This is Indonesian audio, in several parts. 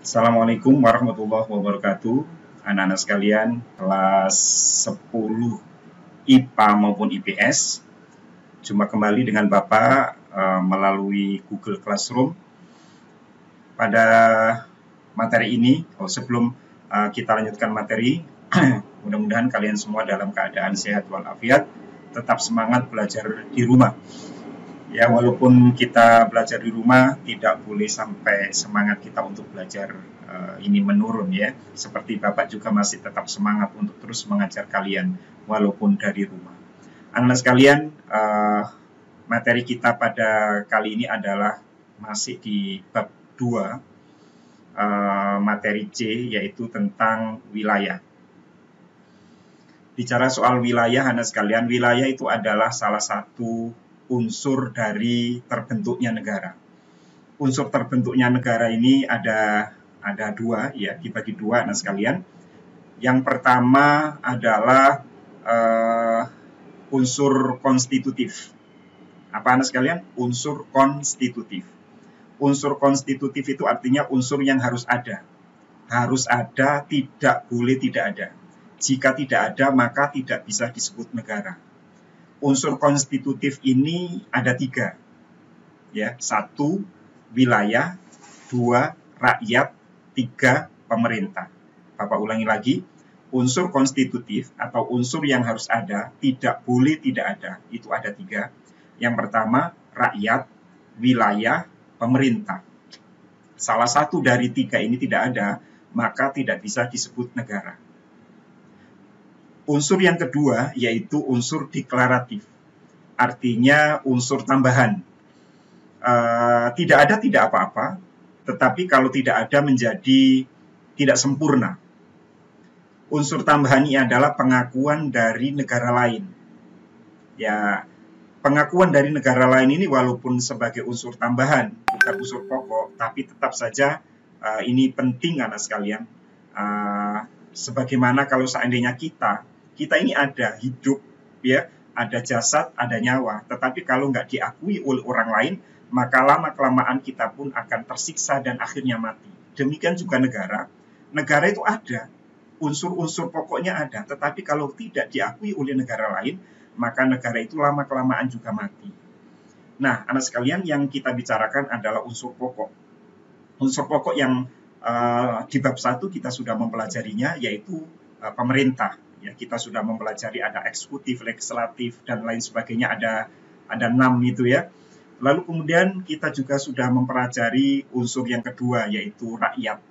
Assalamualaikum warahmatullahi wabarakatuh. Anak-anak sekalian, kelas 10 IPA maupun IPS. Jumpa kembali dengan Bapak melalui Google Classroom. Pada materi ini, sebelum kita lanjutkan materi, mudah-mudahan kalian semua dalam keadaan sehat walafiat, tetap semangat belajar di rumah. Ya, walaupun kita belajar di rumah, tidak boleh sampai semangat kita untuk belajar ini menurun ya. Seperti Bapak juga masih tetap semangat untuk terus mengajar kalian, walaupun dari rumah. Anak-anak sekalian, materi kita pada kali ini adalah masih di bab 2, materi C, yaitu tentang wilayah. Bicara soal wilayah, anak sekalian, wilayah itu adalah salah satu unsur dari terbentuknya negara. Unsur terbentuknya negara ini ada dua, ya, dibagi dua, anak sekalian. Yang pertama adalah unsur konstitutif. Apa, anak sekalian? Unsur konstitutif. Unsur konstitutif itu artinya unsur yang harus ada. Harus ada, tidak boleh tidak ada. Jika tidak ada, maka tidak bisa disebut negara. Unsur konstitutif ini ada 3, ya. 1, wilayah, 2, rakyat, 3, pemerintah. Bapak ulangi lagi, unsur konstitutif atau unsur yang harus ada, tidak boleh tidak ada, itu ada 3. Yang pertama, rakyat, wilayah, pemerintah. Salah satu dari 3 ini tidak ada, maka tidak bisa disebut negara. Unsur yang kedua yaitu unsur deklaratif, artinya unsur tambahan. Tidak ada tidak apa-apa, tetapi kalau tidak ada menjadi tidak sempurna. Unsur tambahan ini adalah pengakuan dari negara lain. Ya, pengakuan dari negara lain ini walaupun sebagai unsur tambahan, bukan unsur pokok, tapi tetap saja ini penting anak sekalian. Sebagaimana kalau seandainya kita ini ada hidup, ya, ada jasad, ada nyawa. Tetapi kalau nggak diakui oleh orang lain, maka lama-kelamaan kita pun akan tersiksa dan akhirnya mati. Demikian juga negara. Negara itu ada, unsur-unsur pokoknya ada. Tetapi kalau tidak diakui oleh negara lain, maka negara itu lama-kelamaan juga mati. Nah, anak sekalian, yang kita bicarakan adalah unsur pokok. Unsur pokok yang di bab 1 kita sudah mempelajarinya, yaitu pemerintah. Ya, kita sudah mempelajari ada eksekutif, legislatif, dan lain sebagainya, ada 6 itu ya. Lalu kemudian kita juga sudah mempelajari unsur yang kedua, yaitu rakyat.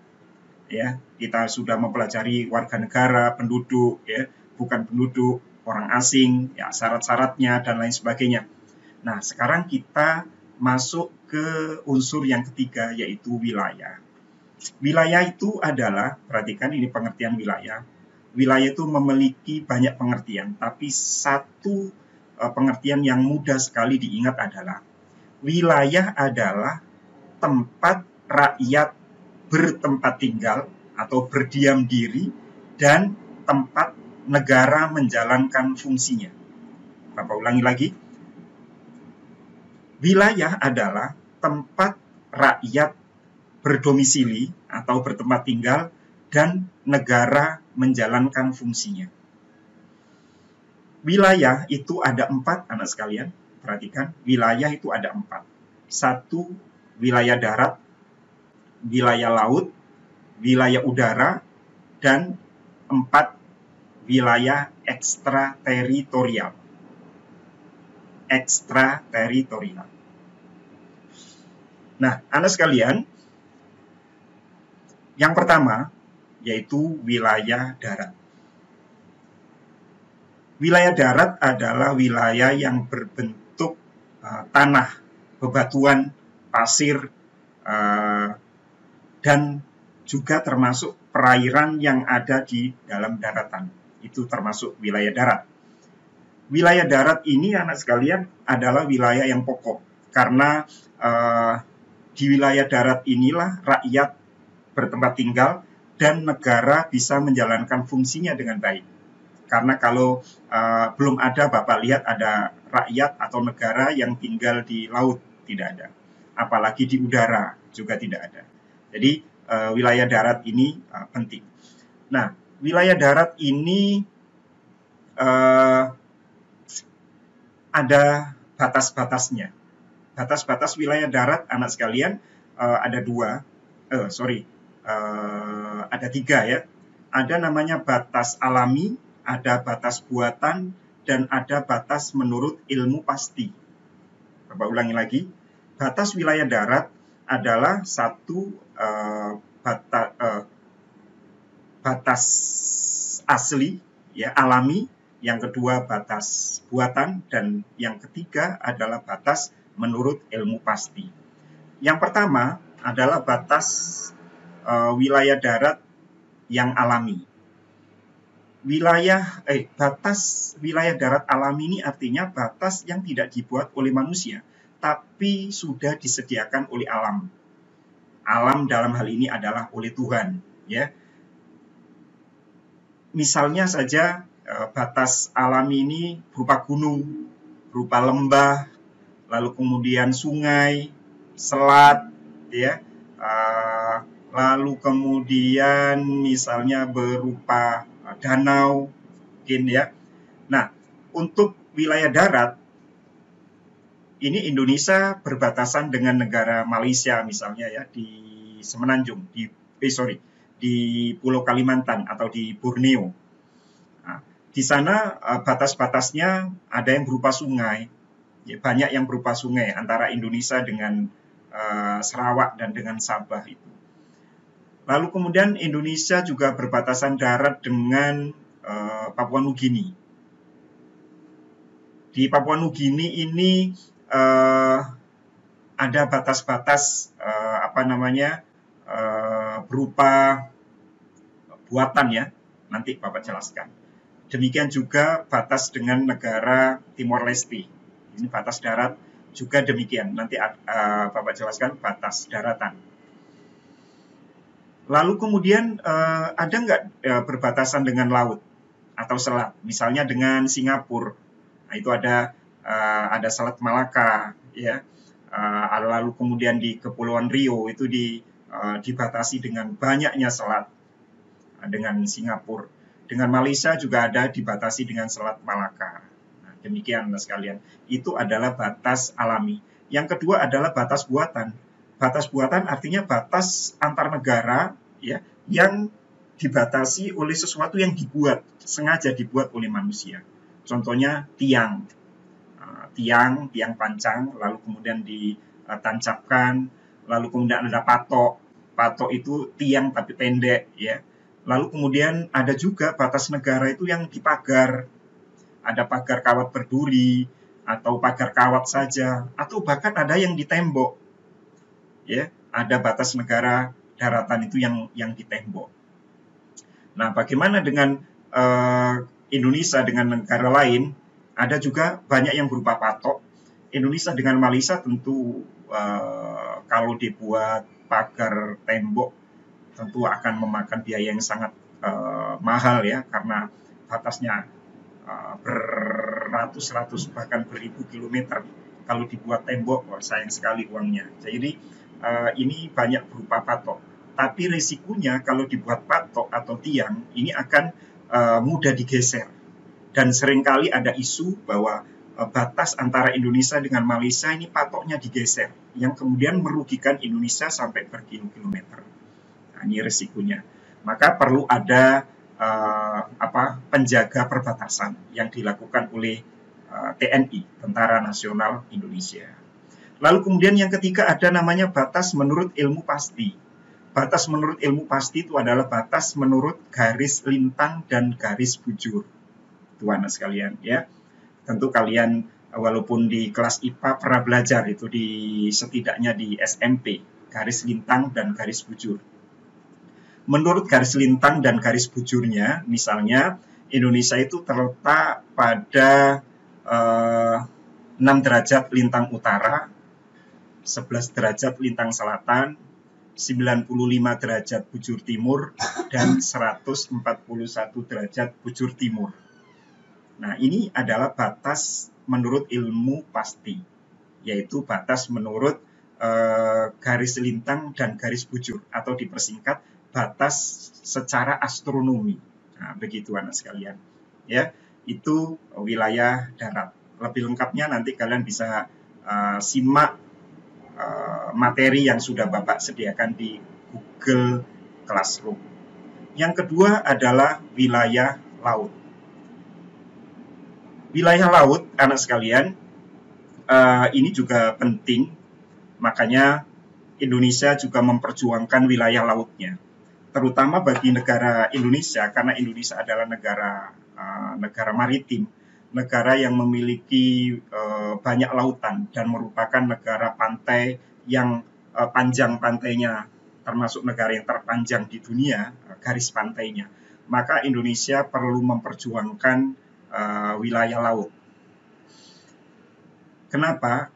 Ya, kita sudah mempelajari warga negara, penduduk, ya, bukan penduduk, orang asing, ya, syarat-syaratnya dan lain sebagainya. Nah, sekarang kita masuk ke unsur yang ketiga, yaitu wilayah. Wilayah itu adalah, perhatikan ini pengertian wilayah. Wilayah itu memiliki banyak pengertian, tapi satu pengertian yang mudah sekali diingat adalah wilayah adalah tempat rakyat bertempat tinggal atau berdiam diri dan tempat negara menjalankan fungsinya. Bapak ulangi lagi. Wilayah adalah tempat rakyat berdomisili atau bertempat tinggal dan negara menjalankan fungsinya. Wilayah itu ada 4, anak sekalian. Perhatikan, wilayah itu ada 4. 1, wilayah darat, wilayah laut, wilayah udara, dan 4, wilayah ekstrateritorial. Ekstrateritorial. Nah, anak sekalian, yang pertama yaitu wilayah darat. Wilayah darat adalah wilayah yang berbentuk tanah, bebatuan, pasir, dan juga termasuk perairan yang ada di dalam daratan. Itu termasuk wilayah darat. Wilayah darat ini, anak sekalian, adalah wilayah yang pokok. Karena di wilayah darat inilah rakyat bertempat tinggal dan negara bisa menjalankan fungsinya dengan baik. Karena kalau belum ada, Bapak lihat ada rakyat atau negara yang tinggal di laut, tidak ada. Apalagi di udara juga tidak ada. Jadi wilayah darat ini penting. Nah, wilayah darat ini ada batas-batasnya. Batas-batas wilayah darat, anak sekalian, ada ada tiga ya. Ada namanya batas alami, ada batas buatan, dan ada batas menurut ilmu pasti. Bapak ulangi lagi, batas wilayah darat adalah satu batas asli, ya, alami. Yang kedua batas buatan, dan yang ketiga adalah batas menurut ilmu pasti. Yang pertama adalah batas wilayah darat yang alami. Batas wilayah darat alami ini artinya batas yang tidak dibuat oleh manusia, tapi sudah disediakan oleh alam. Alam dalam hal ini adalah oleh Tuhan, ya. Misalnya saja batas alami ini berupa gunung, berupa lembah, lalu kemudian sungai, selat, ya, lalu kemudian misalnya berupa danau, mungkin ya. Nah, untuk wilayah darat ini Indonesia berbatasan dengan negara Malaysia misalnya ya, di Semenanjung, di Pulau Kalimantan atau di Borneo. Nah, di sana batas-batasnya ada yang berupa sungai, ya, banyak yang berupa sungai antara Indonesia dengan Sarawak dan dengan Sabah itu. Lalu kemudian Indonesia juga berbatasan darat dengan Papua Nugini. Di Papua Nugini ini ada batas-batas berupa buatan ya. Nanti Bapak jelaskan. Demikian juga batas dengan negara Timor Leste. Ini batas darat juga demikian. Nanti Bapak jelaskan batas daratan. Lalu kemudian ada nggak berbatasan dengan laut atau selat? Misalnya dengan Singapura. Nah, itu ada Selat Malaka, ya. Lalu kemudian di Kepulauan Rio itu dibatasi dengan banyaknya selat dengan Singapura. Dengan Malaysia juga ada dibatasi dengan Selat Malaka. Nah, demikian sekalian. Itu adalah batas alami. Yang kedua adalah batas buatan. Batas buatan artinya batas antar negara, ya, yang dibatasi oleh sesuatu yang sengaja dibuat oleh manusia. Contohnya tiang pancang, lalu kemudian ditancapkan, lalu kemudian ada patok. Patok itu tiang tapi pendek, ya. Lalu kemudian ada juga batas negara itu yang dipagar. Ada pagar kawat berduri, atau pagar kawat saja, atau bahkan ada yang di tembok. Ya, ada batas negara daratan itu yang di tembok. Nah, bagaimana dengan Indonesia dengan negara lain? Ada juga banyak yang berupa patok. Indonesia dengan Malaysia tentu kalau dibuat pagar tembok tentu akan memakan biaya yang sangat mahal ya, karena batasnya beratus-ratus bahkan beribu kilometer. Kalau dibuat tembok, sayang sekali uangnya. Jadi ini banyak berupa patok. Tapi risikonya kalau dibuat patok atau tiang, ini akan mudah digeser. Dan seringkali ada isu bahwa batas antara Indonesia dengan Malaysia ini patoknya digeser, yang kemudian merugikan Indonesia sampai berkilo-kilometer. Nah, ini risikonya. Maka perlu ada penjaga perbatasan yang dilakukan oleh TNI, Tentara Nasional Indonesia. Lalu kemudian yang ketiga ada namanya batas menurut ilmu pasti. Batas menurut ilmu pasti itu adalah batas menurut garis lintang dan garis bujur. Tuan sekalian ya. Tentu kalian walaupun di kelas IPA pernah belajar itu setidaknya di SMP, garis lintang dan garis bujur. Menurut garis lintang dan garis bujurnya, misalnya Indonesia itu terletak pada 6 derajat lintang utara, 11 derajat lintang selatan, 95 derajat bujur timur, dan 141 derajat bujur timur. Nah, ini adalah batas menurut ilmu pasti, yaitu batas menurut garis lintang dan garis bujur, atau dipersingkat batas secara astronomi. Nah, begitu anak sekalian. Ya, itu wilayah darat. Lebih lengkapnya nanti kalian bisa simak materi yang sudah Bapak sediakan di Google Classroom. Yang kedua adalah wilayah laut. Wilayah laut, anak sekalian, ini juga penting, makanya Indonesia juga memperjuangkan wilayah lautnya, terutama bagi negara Indonesia, karena Indonesia adalah negara maritim, negara yang memiliki banyak lautan dan merupakan negara pantai yang panjang pantainya, termasuk negara yang terpanjang di dunia garis pantainya. Maka Indonesia perlu memperjuangkan wilayah laut. Kenapa?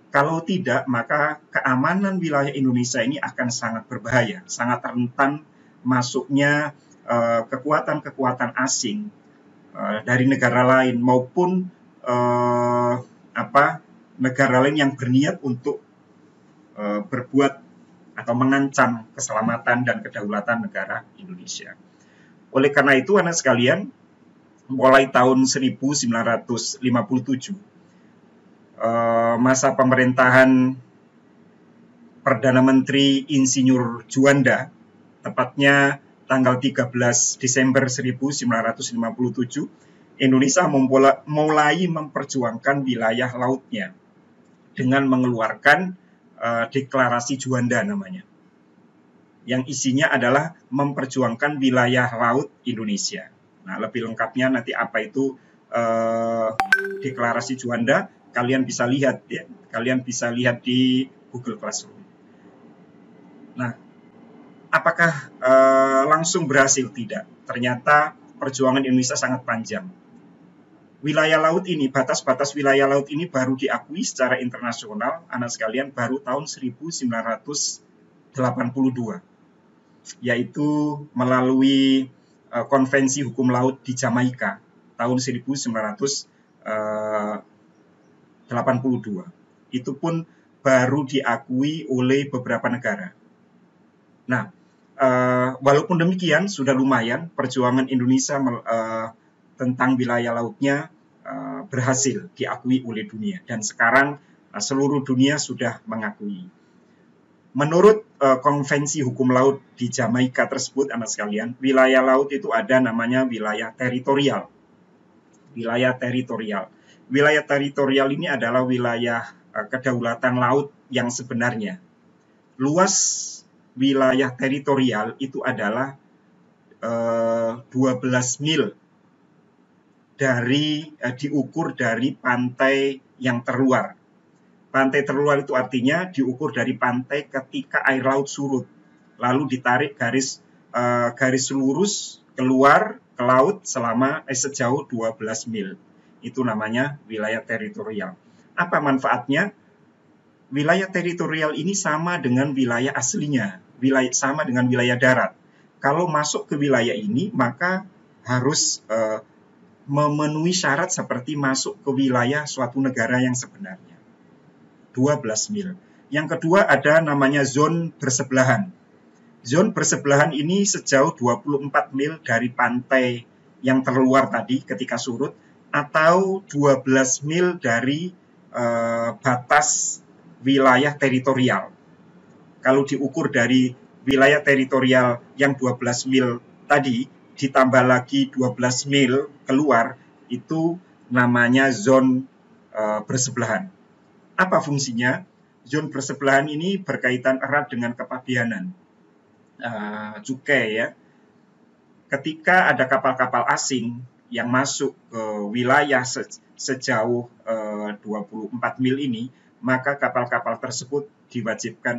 Kalau tidak, maka keamanan wilayah Indonesia ini akan sangat berbahaya, sangat rentan masuknya kekuatan-kekuatan asing dari negara lain maupun negara lain yang berniat untuk berbuat atau mengancam keselamatan dan kedaulatan negara Indonesia. Oleh karena itu, anak sekalian, mulai tahun 1957, masa pemerintahan Perdana Menteri Insinyur Juanda, tepatnya tanggal 13 Desember 1957, Indonesia mulai memperjuangkan wilayah lautnya dengan mengeluarkan deklarasi Juanda namanya, yang isinya adalah memperjuangkan wilayah laut Indonesia. Nah, lebih lengkapnya nanti apa itu deklarasi Juanda, kalian bisa lihat ya, kalian bisa lihat di Google Classroom. Nah, apakah langsung berhasil? Tidak. Ternyata perjuangan Indonesia sangat panjang. Wilayah laut ini, batas-batas wilayah laut ini baru diakui secara internasional, anak sekalian, baru tahun 1982, yaitu melalui Konvensi Hukum Laut di Jamaika tahun 1982. Itu pun baru diakui oleh beberapa negara. Nah, walaupun demikian, sudah lumayan perjuangan Indonesia tentang wilayah lautnya berhasil diakui oleh dunia, dan sekarang seluruh dunia sudah mengakui. Menurut Konvensi Hukum Laut di Jamaika tersebut, anak sekalian, wilayah laut itu ada namanya wilayah teritorial. Wilayah teritorial. Wilayah teritorial ini adalah wilayah kedaulatan laut yang sebenarnya. Luas wilayah teritorial itu adalah 12 mil diukur dari pantai yang terluar. Pantai terluar itu artinya diukur dari pantai ketika air laut surut, lalu ditarik garis lurus keluar ke laut sejauh 12 mil. Itu namanya wilayah teritorial. Apa manfaatnya? Wilayah teritorial ini sama dengan wilayah aslinya, sama dengan wilayah darat. Kalau masuk ke wilayah ini, maka harus memenuhi syarat seperti masuk ke wilayah suatu negara yang sebenarnya. 12 mil. Yang kedua ada namanya zon bersebelahan. Zon bersebelahan ini sejauh 24 mil dari pantai yang terluar tadi ketika surut, atau 12 mil dari batas wilayah teritorial. Kalau diukur dari wilayah teritorial yang 12 mil tadi, ditambah lagi 12 mil keluar, itu namanya zon bersebelahan. Apa fungsinya? Zon bersebelahan ini berkaitan erat dengan kepabianan cukai ya. Ketika ada kapal-kapal asing yang masuk ke wilayah sejauh 24 mil ini, maka kapal-kapal tersebut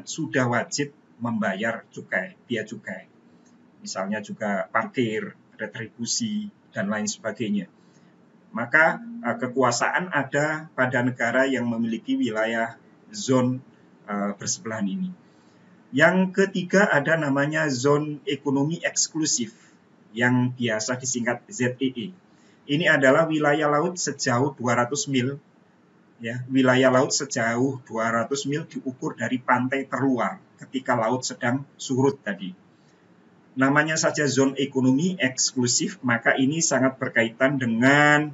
sudah wajib membayar cukai, biaya cukai. Misalnya juga parkir, retribusi, dan lain sebagainya. Maka kekuasaan ada pada negara yang memiliki wilayah zon bersebelahan ini. Yang ketiga ada namanya zon ekonomi eksklusif, yang biasa disingkat ZEE. Ini adalah wilayah laut sejauh 200 mil Ya, wilayah laut sejauh 200 mil diukur dari pantai terluar ketika laut sedang surut tadi. Namanya saja zona ekonomi eksklusif, maka ini sangat berkaitan dengan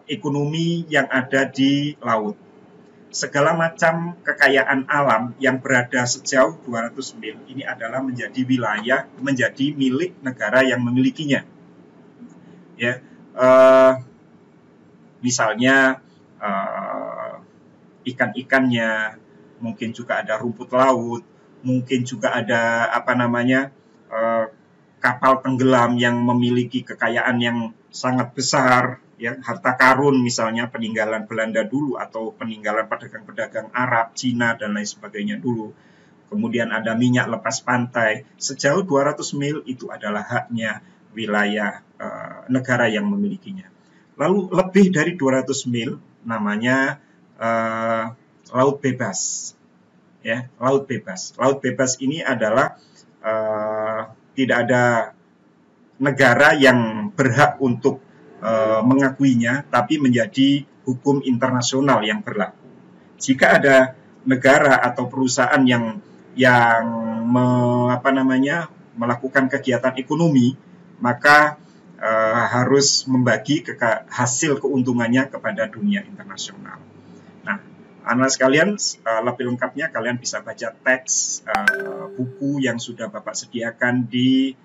ekonomi yang ada di laut. Segala macam kekayaan alam yang berada sejauh 200 mil ini adalah menjadi wilayah, menjadi milik negara yang memilikinya. Ya, misalnya ikan-ikannya, mungkin juga ada rumput laut, mungkin juga ada kapal tenggelam yang memiliki kekayaan yang sangat besar, ya, harta karun misalnya peninggalan Belanda dulu atau peninggalan pedagang-pedagang Arab, Cina dan lain sebagainya dulu. Kemudian ada minyak lepas pantai, sejauh 200 mil itu adalah haknya wilayah negara yang memilikinya. Lalu lebih dari 200 mil namanya laut bebas, ya, laut bebas. Laut bebas ini adalah tidak ada negara yang berhak untuk mengakuinya, tapi menjadi hukum internasional yang berlaku. Jika ada negara atau perusahaan yang melakukan kegiatan ekonomi, maka harus membagi hasil keuntungannya kepada dunia internasional. Nah, anak sekalian, lebih lengkapnya kalian bisa baca teks buku yang sudah Bapak sediakan di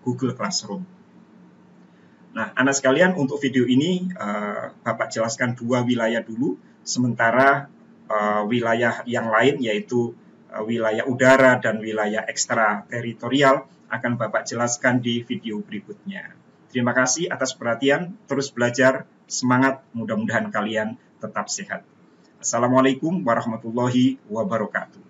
Google Classroom. Nah, anak sekalian, untuk video ini Bapak jelaskan 2 wilayah dulu, sementara wilayah yang lain yaitu wilayah udara dan wilayah ekstrateritorial akan Bapak jelaskan di video berikutnya. Terima kasih atas perhatian, terus belajar, semangat, mudah-mudahan kalian tetap sehat. Assalamualaikum warahmatullahi wabarakatuh.